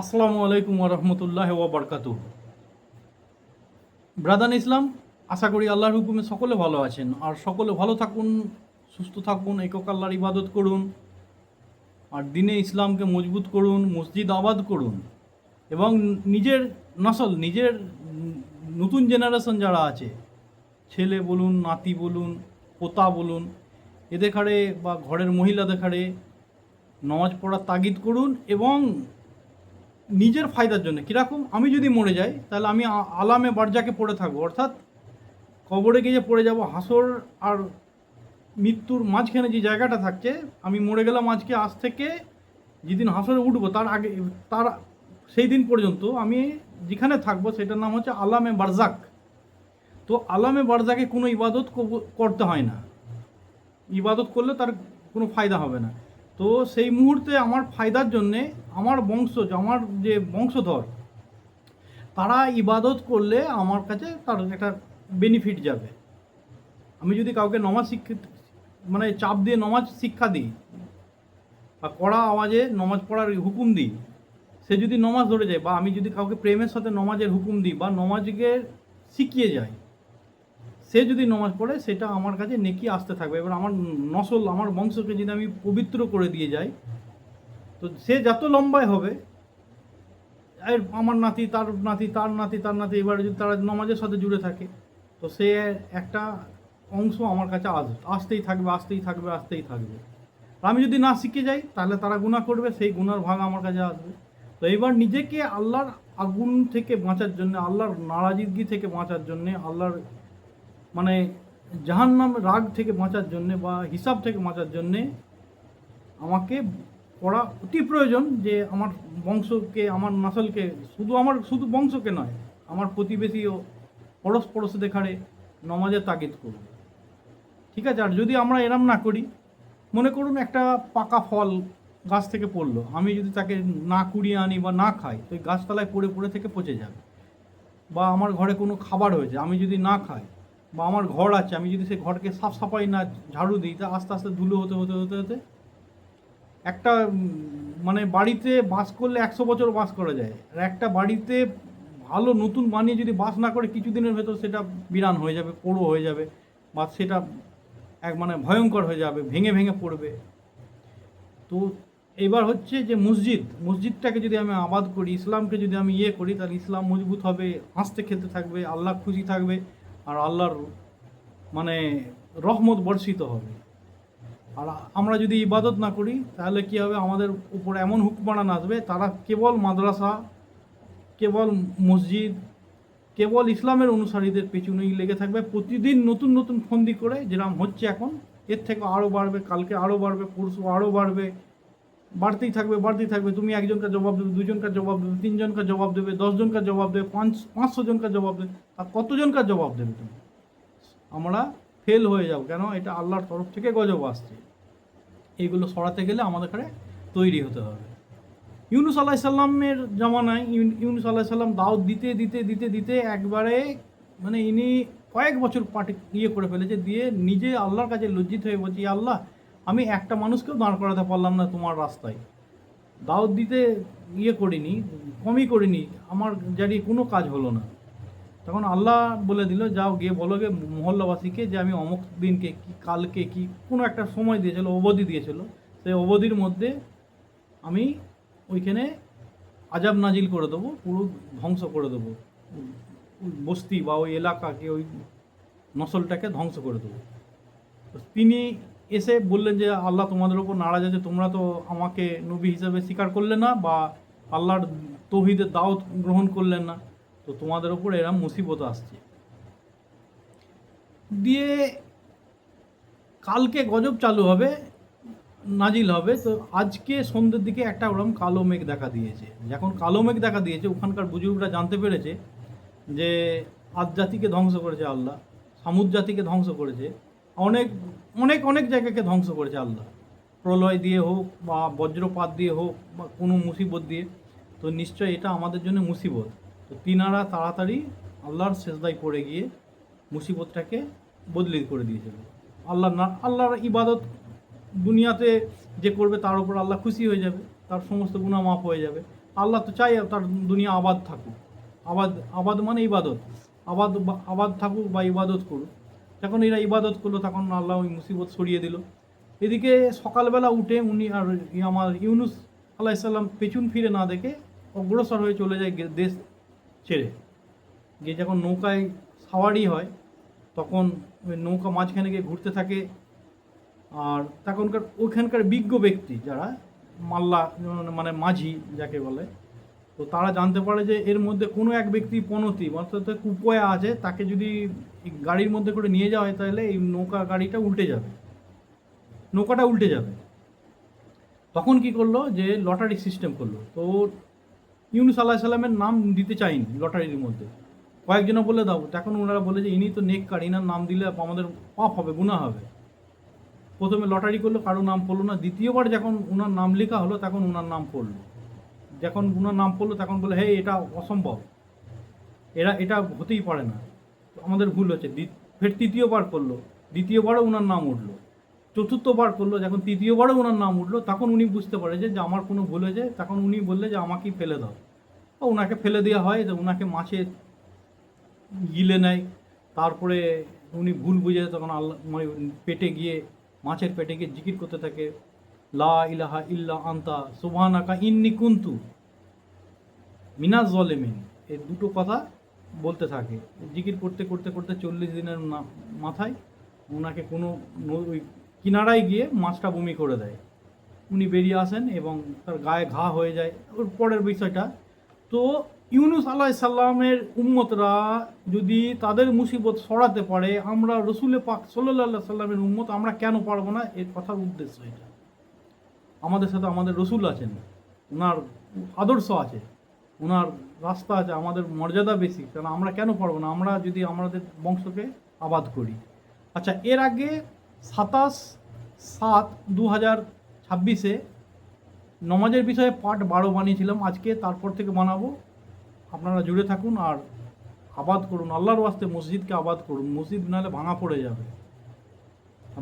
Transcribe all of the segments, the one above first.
আসসালামু আলাইকুম রহমতুল্লাহ ওবরকাতু। ব্রাদান ইসলাম, আশা করি আল্লাহর হুকুমে সকলে ভালো আছেন আর সকলে ভালো থাকুন, সুস্থ থাকুন, একক আল্লাহর ইবাদত করুন আর দিনে ইসলামকে মজবুত করুন, মসজিদ আবাদ করুন এবং নিজের নসল, নিজের নতুন জেনারেশন যারা আছে, ছেলে বলুন, নাতি বলুন, পোতা বলুন, এদের ঘাড়ে বা ঘরের মহিলাদের ঘাড়ে নামাজ পড়ার তাগিদ করুন এবং নিজের ফায়দার জন্য। কীরকম? আমি যদি মরে যাই তাহলে আমি আলামে বারজাকে পড়ে থাকবো, অর্থাৎ কবরে গিয়ে পড়ে যাব। হাসর আর মৃত্যুর মাঝখানে যে জায়গাটা থাকছে, আমি মরে গেলাম আজকে, আজ থেকে যেদিন হাসরে উঠবো তার আগে, তার সেই দিন পর্যন্ত আমি যেখানে থাকবো সেটার নাম হচ্ছে আলামে বারজাক। তো আলামে বারজাকে কোনো ইবাদত করতে হয় না, ইবাদত করলে তার কোনো ফায়দা হবে না। তো সেই মুহূর্তে আমার ফায়দার জন্যে আমার বংশজ, আমার যে বংশধর, তারা ইবাদত করলে আমার কাছে তার একটা বেনিফিট যাবে। আমি যদি কাউকে নমাজ মানে চাপ দিয়ে নমাজ শিক্ষা দিই বা কড়া আওয়াজে নমাজ পড়ার হুকুম দিই, সে যদি নমাজ ধরে যায়, বা আমি যদি কাউকে প্রেমের সাথে নমাজের হুকুম দিই বা নমাজকে শিখিয়ে যাই, সে যদি নমাজ পড়ে, সেটা আমার কাছে নেকি আসতে থাকবে। এবার আমার নসল, আমার বংশকে যদি আমি পবিত্র করে দিয়ে যাই, তো সে যত লম্বায় হবে, আমার নাতি, তার নাতি, তার নাতি, তার নাতি, এবার যদি তারা নমাজের সাথে জুড়ে থাকে, তো সে একটা অংশ আমার কাছে আসতেই থাকবে, আসতেই থাকবে, আসতেই থাকবে। আর আমি যদি না শিখে যাই, তাহলে তারা গুনাহ করবে, সেই গুনার ভাগ আমার কাছে আসবে। তো এবার নিজেকে আল্লাহর আগুন থেকে বাঁচার জন্য, আল্লাহর নারাজিগি থেকে বাঁচার জন্যে, আল্লাহর মানে জাহান্নাম রাগ থেকে বাঁচার জন্যে বা হিসাব থেকে বাঁচার জন্যে আমাকে পড়া অতি প্রয়োজন। যে আমার বংশকে, আমার নাসলকে, শুধু বংশকে নয়, আমার প্রতিবেশী ও পড়োশে দেখারে নমাজের তাগিদ করব। ঠিক আছে? আর যদি আমরা এরম না করি, মনে করুন একটা পাকা ফল গাছ থেকে পড়লো, আমি যদি তাকে না কুড়িয়ে আনি বা না খাই, তো ওই গাছতলায় পড়ে পড়ে থেকে পচে যাবে। বা আমার ঘরে কোনো খাবার হয়েছে, আমি যদি না খাই, বা আমার ঘর আছে, আমি যদি সেই ঘরকে সাফ সাফাই না ঝাড়ু দিই, তা আস্তে আস্তে ধুলো হতে হতে হতে হতে একটা মানে বাড়িতে বাস করলে 100 বছর বাস করা যায়, আর একটা বাড়িতে ভালো নতুন বানিয়ে যদি বাস না করে, কিছুদিনের ভেতর সেটা বিরান হয়ে যাবে, পোড়ো হয়ে যাবে, বা সেটা মানে ভয়ঙ্কর হয়ে যাবে, ভেঙে ভেঙে পড়বে। তো এবার হচ্ছে যে মসজিদটাকে যদি আমি আবাদ করি, ইসলামকে যদি আমি করি, তাহলে ইসলাম মজবুত হবে, হাসতে খেলতে থাকবে, আল্লাহ খুশি থাকবে, আর আল্লাহর মানে রহমত বর্ষিত হবে। আর আমরা যদি ইবাদত না করি, তাহলে কি হবে? আমাদের উপর এমন হুকমারান আসবে, তারা কেবল মাদ্রাসা, কেবল মসজিদ, কেবল ইসলামের অনুসারীদের পেছনেই লেগে থাকবে, প্রতিদিন নতুন নতুন ফন্দি করে, যেরকম হচ্ছে এখন, এর থেকে আরও বাড়বে, কালকে আরও বাড়বে, পরশু আরও বাড়বে, বাড়তেই থাকবে, বাড়তেই থাকবে। তুমি একজনকার জবাব দেবে, দুজনকার জবাব দেবে, তিনজনকার জবাব দেবে, 10জনকার জবাব দেবে, 500জনকার জবাব দেবে, আর কতজনকার জবাব দেবে তুমি? আমরা ফেল হয়ে যাও। কেন? এটা আল্লাহর তরফ থেকে গজব আসছে। এইগুলো সরাতে গেলে আমাদের কাছে তৈরি হতে হবে। ইউনুস আলাইসাল্লামের জামানায় ইউনুস আলাইসাল্লাম দাওয়াত দিতে দিতে দিতে দিতে একবারে মানে ইনি কয়েক বছর করে ফেলেছে, দিয়ে নিজে আল্লাহর কাছে লজ্জিত হয়ে বলছি, আল্লাহ, আমি একটা মানুষকেও দাঁড় করাতে পারলাম না তোমার রাস্তায়, দাওয়াত দিতে করিনি, কমই করিনি, আমার জারিয়ে কোনো কাজ হলো না। তখন আল্লাহ বলে দিল, যাও গিয়ে বলো গে মহল্লাবাসীকে যে আমি অমুক দিনকে কি কালকে কি কোনো একটা সময় দিয়েছিল, অবধি দিয়েছিল, সেই অবধির মধ্যে আমি ওইখানে আজাব নাজিল করে দেবো, পুরো ধ্বংস করে দেবো, বস্তি বা ওই এলাকাকে, ওই নসলটাকে ধ্বংস করে দেবো। তিনি এসে বললেন যে আল্লাহ তোমাদের ওপর নারাজ আছে, তোমরা তো আমাকে নবী হিসাবে স্বীকার করলে না, বা আল্লাহর তৌহিদের দাওয়াত গ্রহণ করলেন না, তো তোমাদের ওপর এরম মুসিবত আসছে। দিয়ে কালকে গজব চালু হবে, নাজিল হবে। তো আজকে সন্ধ্যের দিকে একটা ওরকম কালো মেঘ দেখা দিয়েছে। যখন কালো মেঘ দেখা দিয়েছে, ওখানকার বুজুর্গরা জানতে পেরেছে যে আদ জাতিকে ধ্বংস করেছে আল্লাহ, সামুদ জাতিকে ধ্বংস করেছে, অনেক অনেক অনেক জায়গাকে ধ্বংস করেছে আল্লাহ, প্রলয় দিয়ে হোক বা বজ্রপাত দিয়ে হোক বা কোনো মুসিবত দিয়ে। তো নিশ্চয় এটা আমাদের জন্য মুসিবত। তো তিনারা তাড়াতাড়ি আল্লাহর সেজদায় পড়ে গিয়ে মুসিবতটাকে বদলি করে দিয়েছিল। আল্লাহর ইবাদত দুনিয়াতে যে করবে, তার উপর আল্লাহ খুশি হয়ে যাবে, তার সমস্ত গুনাহ মাফ হয়ে যাবে। আল্লাহ তো চাই তার দুনিয়া আবাদ থাকুক, আবাদ আবাদ মানে ইবাদত, আবাদ থাকুক বা ইবাদত করুক। যখন এরা ইবাদত করলো তখন আল্লাহ ওই মুসিবত সরিয়ে দিল। এদিকে সকালবেলা উঠে উনি আর আমার ইউনুস আলাইসাল্লাম পেছন ফিরে না দেখে অগ্রসর হয়ে চলে যায় দেশ ছেড়ে। গিয়ে যখন নৌকায় সাওয়ারি হয় তখন ওই নৌকা মাঝখানে গিয়ে ঘুরতে থাকে। আর তখনকার ওইখানকার বিজ্ঞ ব্যক্তি যারা মাল্লা মানে মাঝি যাকে বলে, তো তারা জানতে পারে যে এর মধ্যে কোনো এক ব্যক্তি পনতি অর্থাৎ কুপয়া আছে, তাকে যদি গাড়ির মধ্যে করে নিয়ে যাওয়া হয় তাহলে এই গাড়িটা উল্টে যাবে, নৌকাটা উল্টে যাবে। তখন কি করলো যে লটারি সিস্টেম করলো। তো ইউনুস আল্লাহ সাল্লামের নাম দিতে চাইনি লটারির মধ্যে, কয়েকজনে বলে দাও। তখন ওনারা বলে যে ইনি তো নেককার, ইনার নাম দিলে আমাদের পাপ হবে, গুনাহ হবে। প্রথমে লটারি করলো, কারো নাম পড়লো না। দ্বিতীয়বার যখন ওনার নাম লেখা হলো তখন ওনার নাম পড়লো। যখন ওনার নাম পড়লো তখন বলে হে এটা অসম্ভব, এটা হতেই পারে না, আমাদের ভুল হচ্ছে। ফের তৃতীয়বার করলো, দ্বিতীয়বারও ওনার নাম উঠলো। চতুর্থবার করলো, যখন তৃতীয়বারও ওনার নাম উঠলো তখন উনি বুঝতে পারে যে আমার কোনো ভুল হয়েছে। তখন উনি বললে যে আমাকেই ফেলে দাও। ওনাকে ফেলে দেওয়া হয়, যে ওনাকে মাছে গিলে নেয়। তারপরে উনি ভুল বুঝে তখন আল্লাহ মানে পেটে গিয়ে, মাছের পেটে গিয়ে জিকির করতে থাকে, লা ইলাহা ইল্লা আন্তা সুবহানাকা ইন্নী কুনতু মিনাজ জলিমিন। এই দুটো কথা বলতে থাকে। জিকির করতে করতে করতে 40 দিনের মাথায় ওনাকে কোনো ওই কিনারায় গিয়ে মাছটা বমি করে দেয়। উনি বেরিয়ে আসেন এবং তার গায়ে ঘা হয়ে যায়। ওর পরের বিষয়টা তো, ইউনুস আলাইসাল্লামের উম্মতরা যদি তাদের মুসিবত সরাতে পারে, আমরা রসুলে পাক সাল্লাল্লাহু সাল্লামের উম্মত আমরা কেন পারবো না? এর কথার উদ্দেশ্য এটা। আমাদের সাথে আমাদের রসুল আছেন, ওনার আদর্শ আছে, ওনার রাস্তা আছে, আমাদের মর্যাদা বেশি, কারণ আমরা কেন পারবো না? আমরা যদি আমাদের বংশকে আবাদ করি। আচ্ছা, এর আগে 27/7/2026 নমাজের বিষয়ে পার্ট 12 বানিয়েছিলাম। আজকে তারপর থেকে বানাবো। আপনারা জুড়ে থাকুন আর আবাদ করুন, আল্লাহর ওয়াস্তে মসজিদকে আবাদ করুন। মসজিদ নাহলে ভাঙা পড়ে যাবে।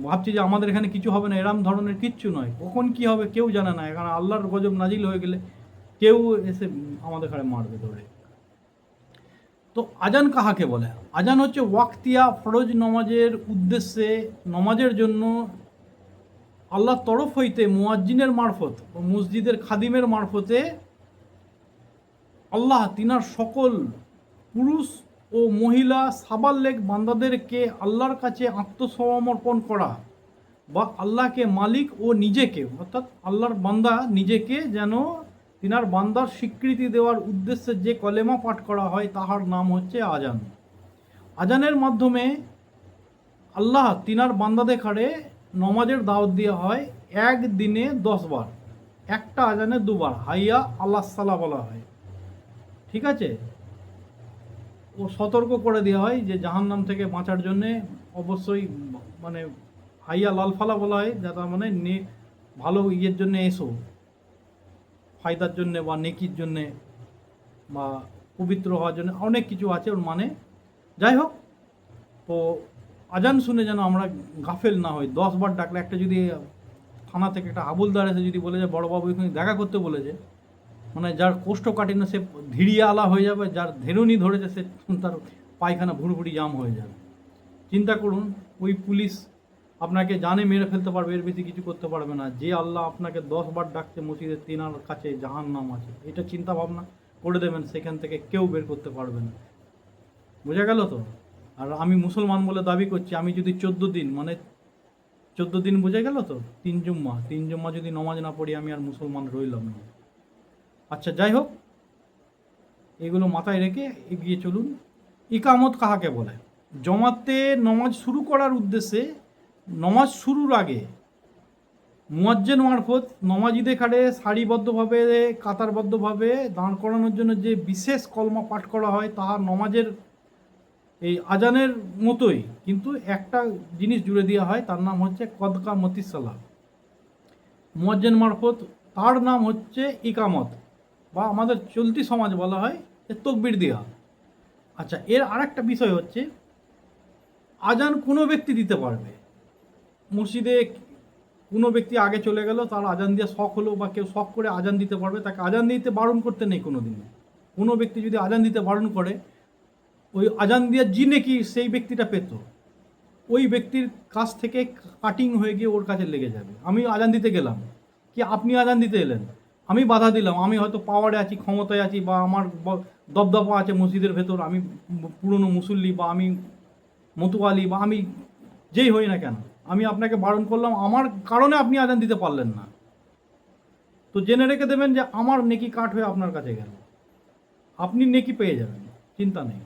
ভাবছি যে আমাদের এখানে কিছু হবে না, এরম ধরনের কিচ্ছু নয়। কখন কি হবে কেউ জানে না। এখানে আল্লাহর গজব নাজিল হয়ে গেলে কেউ এসে আমাদের ঘরে মারবে ধরে। তো আজান কাহাকে বলে? আজান হচ্ছে ওয়াক্তিয়া ফরজ নমাজের উদ্দেশ্যে, নমাজের জন্য আল্লাহর তরফ হইতে মুয়াজ্জিনের মারফত, মসজিদের খাদিমের মারফতে আল্লাহ তিনার সকল পুরুষ ও মহিলা সাবাল্লেগ বান্দাদেরকে আল্লাহর কাছে আত্মসমর্পণ করা, বা আল্লাহকে মালিক ও নিজেকে অর্থাৎ আল্লাহর বান্দা নিজেকে যেন তিনার বান্দার স্বীকৃতি দেওয়ার উদ্দেশ্যে যে কলেমা পাঠ করা হয় তাহার নাম হচ্ছে আজান। আজানের মাধ্যমে আল্লাহ তিনার বান্দাদের ঘরে নমাজের দাওয়াত দেওয়া হয়। এক দিনে 10 বার, একটা আজানে 2 বার হাইয়া আল্লাহ সাল্লাহ বলা হয়। ঠিক আছে? ও সতর্ক করে দেওয়া হয় যে জাহান্নাম থেকে বাঁচার জন্যে অবশ্যই মানে হাইয়া লাল ফালা বলা হয়, যা তার মানে ভালো ইয়ের জন্যে এসো, ফায়দার জন্যে বা নেকির জন্যে বা পবিত্র হওয়ার জন্য, অনেক কিছু আছে ওর মানে। যাই হোক, তো আজান শুনে যেন আমরা গাফেল না হই। 10 বার ডাকলে, একটা যদি থানা থেকে একটা হাবুলদার এসে যদি বলে যে বড়োবাবু এখানে দেখা করতে বলেছে, মানে যার কোষ্ঠকাঠিন্য সে ধীরিয়ে আলা হয়ে যাবে, যার ধেরুনি ধরেছে সে তার পায়খানা ভুড়ভুড়ি জাম হয়ে যাবে। চিন্তা করুন, ওই পুলিশ আপনাকে জানে মেরে ফেলতে পারবে, এর বেশি কিছু করতে পারবে না। যে আল্লাহ আপনাকে 10 বার ডাকছে মসজিদের তিনার কাছে জাহান্নাম আছে, এটা চিন্তা ভাবনা করে দেবেন, সেখান থেকে কেউ বের করতে পারবে না। বোঝা গেল তো? আর আমি মুসলমান বলে দাবি করছি, আমি যদি 14 দিন মানে 14 দিন, বোঝা গেল তো? 3 জুম্মা যদি নমাজ না পড়ি আমি আর মুসলমান রইলাম না। আচ্ছা, যাই হোক, এগুলো মাথায় রেখে এগিয়ে চলুন। ইকামত কাহাকে বলে? জমাতে নমাজ শুরু করার উদ্দেশ্যে নমাজ শুরুর আগে মুয়াজ্জিন মারফত নমাজিদের ঘাড়ে সারিবদ্ধভাবে কাতারবদ্ধভাবে দাঁড় করানোর জন্য যে বিশেষ কলমা পাঠ করা হয়, তাহা নমাজের এই আজানের মতোই, কিন্তু একটা জিনিস জুড়ে দেওয়া হয়, তার নাম হচ্ছে কদকা মতিসাল্লাহ। মুয়াজ্জিন মারফত তার নাম হচ্ছে ইকামত, বা আমাদের চলতি সমাজ বলা হয় যে তকবির দেওয়া। আচ্ছা, এর আরেকটা বিষয় হচ্ছে আজান কোনো ব্যক্তি দিতে পারবে। মসজিদে কোনো ব্যক্তি আগে চলে গেল, তার আজান দিয়ে শখ হলো বা কেউ শখ করে আজান দিতে পারবে, তাকে আজান দিতে বারণ করতে নেই কোনো দিন। কোনো ব্যক্তি যদি আজান দিতে বারণ করে, ওই আজান দিয়ে জিনে কি সেই ব্যক্তিটা পেত, ওই ব্যক্তির কাছ থেকে কাটিং হয়ে গিয়ে ওর কাছে লেগে যাবে। আমি আজান দিতে গেলাম, কি আপনি আজান দিতে এলেন, আমি বাধা দিলাম, আমি হয়তো পাওয়ারে আছি, ক্ষমতায় আছি, বা আমার দবদবা আছে মসজিদের ভেতর, আমি পুরনো মুসল্লি, বা আমি মতুয়ালি, বা আমি যেই হই না কেন, আমি আপনাকে বারণ করলাম, আমার কারণে আপনি আজান দিতে পারলেন না, তো জেনে রেখে দেবেন যে আমার নেকি কাট হয়ে আপনার কাছে গেল, আপনি নেকি পেয়ে যাবেন, চিন্তা নেই।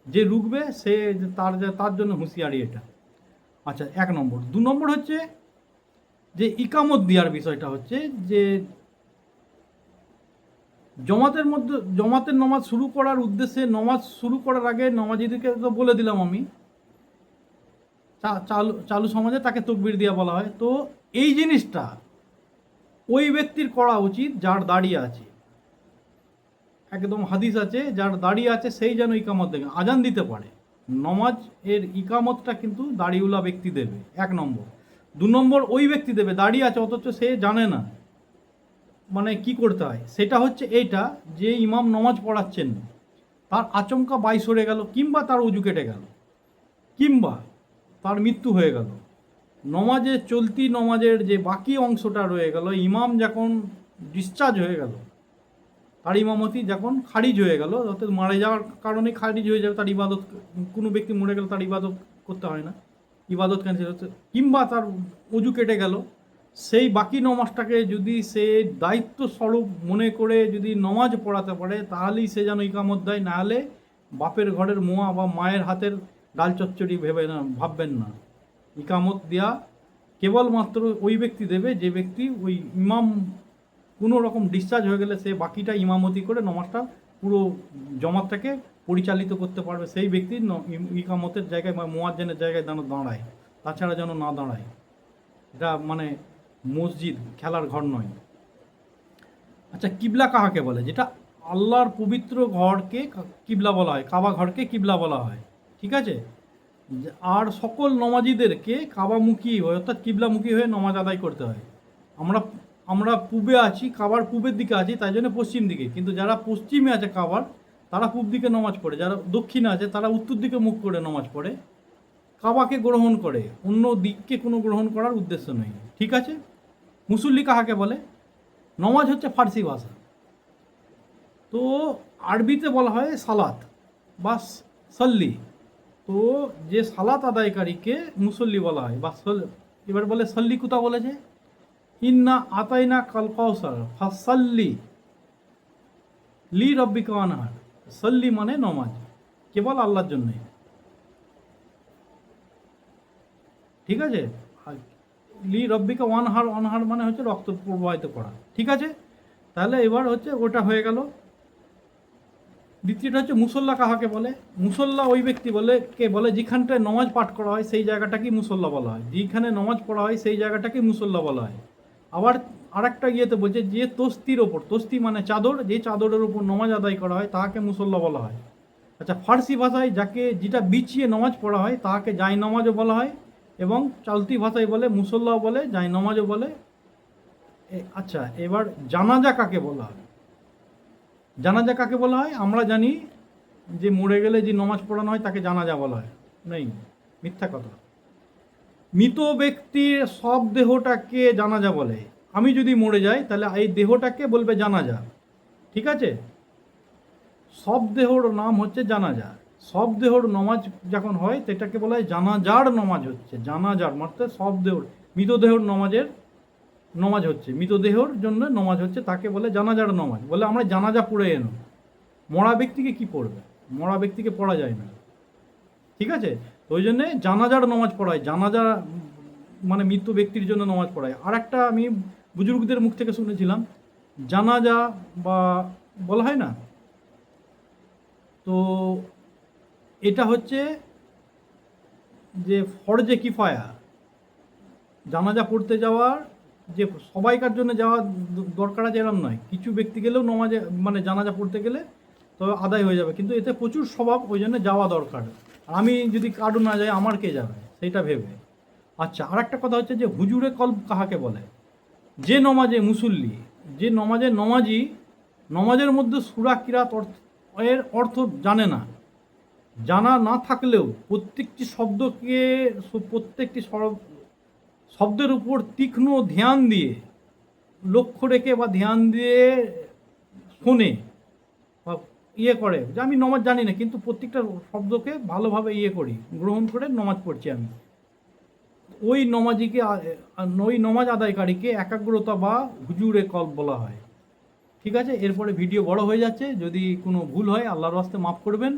যে রুখবে সে তার জন্য হুঁশিয়ারি এটা। আচ্ছা, 1 নম্বর। 2 নম্বর হচ্ছে যে ইকামত দেওয়ার বিষয়টা হচ্ছে যে জমাতের নামাজ শুরু করার উদ্দেশ্যে, নামাজ শুরু করার আগে নামাজিদেরকে তো বলে দিলাম আমি, চালু সমাজে তাকে তকবির দিয়া বলা হয়। তো এই জিনিসটা ওই ব্যক্তির করা উচিত যার দাঁড়িয়ে আছে, একদম হাদিস আছে, যার দাঁড়িয়ে আছে সেই যেন ইকামত দেবে, আজান দিতে পারে। নমাজ এর ইকামতটা কিন্তু দাড়িওয়ালা ব্যক্তি দেবে, 1 নম্বর। 2 নম্বর, ওই ব্যক্তি দেবে দাঁড়িয়ে আছে অথচ সে জানে না মানে কি করতে হয়। সেটা হচ্ছে এইটা যে ইমাম নমাজ পড়াচ্ছেন, তার আচমকা বাই সরে গেল, কিংবা তার উজু কেটে গেল, কিংবা তার মৃত্যু হয়ে গেল, চলতি নমাজের যে বাকি অংশটা রয়ে গেল, ইমাম যখন ডিসচার্জ হয়ে গেল, তার ইমামতি যখন খারিজ হয়ে গেল, অর্থাৎ মারা যাওয়ার কারণে খারিজ হয়ে যাবে তার ইবাদত, কোনো ব্যক্তি মরে গেল তার ইবাদত করতে হয় না, ইবাদত ক্যান্সেল হচ্ছে, কিংবা তার উজু কেটে গেল, সেই বাকি নমাজটাকে যদি সে দায়িত্ব স্বরূপ মনে করে যদি নমাজ পড়াতে পারে, তাহলেই সে যেন ইকামত দেয়, নাহলে বাপের ঘরের মোয়া বা মায়ের হাতের ডাল চচ্চড়ি ভাববেন না। ইকামত দেয়া কেবলমাত্র ওই ব্যক্তি দেবে যে ব্যক্তি ওই ইমাম কোনো রকম ডিসচার্জ হয়ে গেলে সে বাকিটা ইমামতি করে নমাজটা পুরো জমাতটাকে পরিচালিত করতে পারবে, সেই ব্যক্তি ইকামতের জায়গায় বা মুয়াজ্জিনের জায়গায় যেন দাঁড়ায়, তাছাড়া যেন না দাঁড়ায়। এটা মানে মসজিদ খেলার ঘর নয়। আচ্ছা, কিবলা কাহাকে বলে? যেটা আল্লাহর পবিত্র ঘরকে কিবলা বলা হয়, কাবা ঘরকে কিবলা বলা হয়, ঠিক আছে। আর সকল নমাজিদেরকে কাবামুখী হয়ে, অর্থাৎ কিবলামুখী হয়ে নমাজ আদায় করতে হয়। আমরা পূবে আছি, কাবার পূবের দিকে আছি, তাই জন্য পশ্চিম দিকে, কিন্তু যারা পশ্চিমে আছে কাবার, তারা পূব দিকে নমাজ পড়ে, যারা দক্ষিণে আছে তারা উত্তর দিকে মুখ করে নমাজ পড়ে, কাবাকে গ্রহণ করে, অন্য দিককে কোনো গ্রহণ করার উদ্দেশ্য নেই, ঠিক আছে। মুসল্লি কাহাকে বলে? নমাজ হচ্ছে ফার্সি ভাষা, তো আরবিতে বলা হয় সালাত বা সল্লি, তো যে সালাত আদায়কারীকে মুসল্লি বলা হয় বা এবার বলে সল্লি কোথা বলেছে? ইন্না আতাইনা কাল কাউসার ফাসাল্লি লি রব্বিকা ওয়ানহার। সল্লি মানে নমাজ, কেবল আল্লাহর জন্যই, ঠিক আছে। লি রব্বিকা ওয়ানহার, অনহার মানে হচ্ছে রক্ত প্রবাহিত করা, ঠিক আছে। তাহলে এবার হচ্ছে ওটা হয়ে গেল। দ্বিতীয়টা হচ্ছে মুসল্লা কাহাকে বলে? মুসল্লা ওই ব্যক্তি বলে যেখানটায় নমাজ পাঠ করা হয় সেই জায়গাটাকেই মুসল্লা বলা হয়, যেখানে নমাজ পড়া হয় সেই জায়গাটাকেই মুসল্লা বলা হয়। আবার আরেকটা ইয়েতে বলছে যে তস্তির ওপর, তস্তি মানে চাদর, যে চাদরের ওপর নমাজ আদায় করা হয় তাহাকে মুসল্লা বলা হয়। আচ্ছা, ফার্সি ভাষায় যেটা বিছিয়ে নমাজ পড়া হয় তাহাকে জাই নমাজও বলা হয়, এবং চলতি ভাষায় বলে মুসল্লাও বলে, জাই নমাজও বলে। আচ্ছা, এবার জানাজা কাকে বলা হয়? জানাজা কাকে বলা হয়? আমরা জানি যে মরে গেলে যে নমাজ পড়ানো হয় তাকে জানাজা বলা হয়, নেই, মিথ্যা কথা। মৃত ব্যক্তির সব দেহটাকে জানাজা বলে। আমি যদি মরে যাই তাহলে এই দেহটাকে বলবে জানাজা, ঠিক আছে। সব দেহর নাম হচ্ছে জানাজা। সব দেহর নমাজ যখন হয় সেটাকে বলা হয় জানাজার নমাজ হচ্ছে, জানাজার মানে সব দেহর, মৃতদেহর নমাজ হচ্ছে, মৃতদেহর জন্য নমাজ হচ্ছে, তাকে বলে জানাজার নমাজ। বলে আমরা জানাজা পড়ে এনো, মরা ব্যক্তিকে কি পড়বে? মরা ব্যক্তিকে পড়া যায় না, ঠিক আছে। ওই জন্যে জানাজার নমাজ পড়ায়, জানাজা মানে মৃত ব্যক্তির জন্য নমাজ পড়ায়। আর একটা আমি বুজুর্গদের মুখ থেকে শুনেছিলাম, জানাজা বা বলা হয় না, তো এটা হচ্ছে যে ফরজে কিফায়া, জানাজা পড়তে যাওয়ার যে সবাইকার জন্য যাওয়া দরকার আছে এরম নয়, কিছু ব্যক্তি গেলেও নমাজে মানে জানাজা পড়তে গেলে তবে আদায় হয়ে যাবে, কিন্তু এতে প্রচুর স্বভাব, ওই জন্য যাওয়া দরকার। আমি যদি কারো না যাই আমার কে যাবে সেইটা ভেবে। আচ্ছা, আর একটা কথা হচ্ছে যে হুজুরে কলব কাহাকে বলে? যে নমাজে মুসল্লি, যে নমাজে নমাজি, নমাজের মধ্যে সূরা কিরাত এর অর্থ জানে না, জানা না থাকলেও প্রত্যেকটি শব্দকে, প্রত্যেকটি শব্দের উপর তীক্ষ্ণ ধ্যান দিয়ে, লক্ষ্য রেখে বা ধ্যান দিয়ে শোনে বা করে যে আমি নমাজ জানি না কিন্তু প্রত্যেকটা শব্দকে ভালোভাবে করি, গ্রহণ করে নমাজ পড়ছি আমি, ওই নমাজিকে ওই নমাজ আদায়কারীকে একাগ্রতা বা হুজুরে কলব বলা হয়। ঠিক আছে, এরপরে ভিডিও বড় হয়ে যাচ্ছে, যদি কোনো ভুল হয় আল্লাহর ওয়াস্তে মাফ করবেন।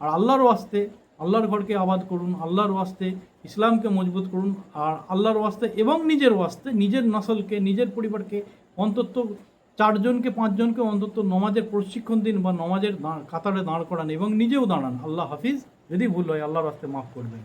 আর আল্লাহর ওয়াস্তে আল্লাহর ঘরকে আবাদ করুন, আল্লাহর ওয়াস্তে ইসলামকে মজবুত করুন, আর আল্লাহর ওয়াস্তে এবং নিজের ওয়াস্তে নিজের নসলকে, নিজের পরিবারকে অন্তত 4জনকে 5জনকে অন্তত নমাজের প্রশিক্ষণ দিন বা নমাজের কাতারে দাঁড় করান এবং নিজেও দাঁড়ান। আল্লাহ হাফিজ। যদি ভুল হয় আল্লাহর ওয়াস্তে মাফ করবেন।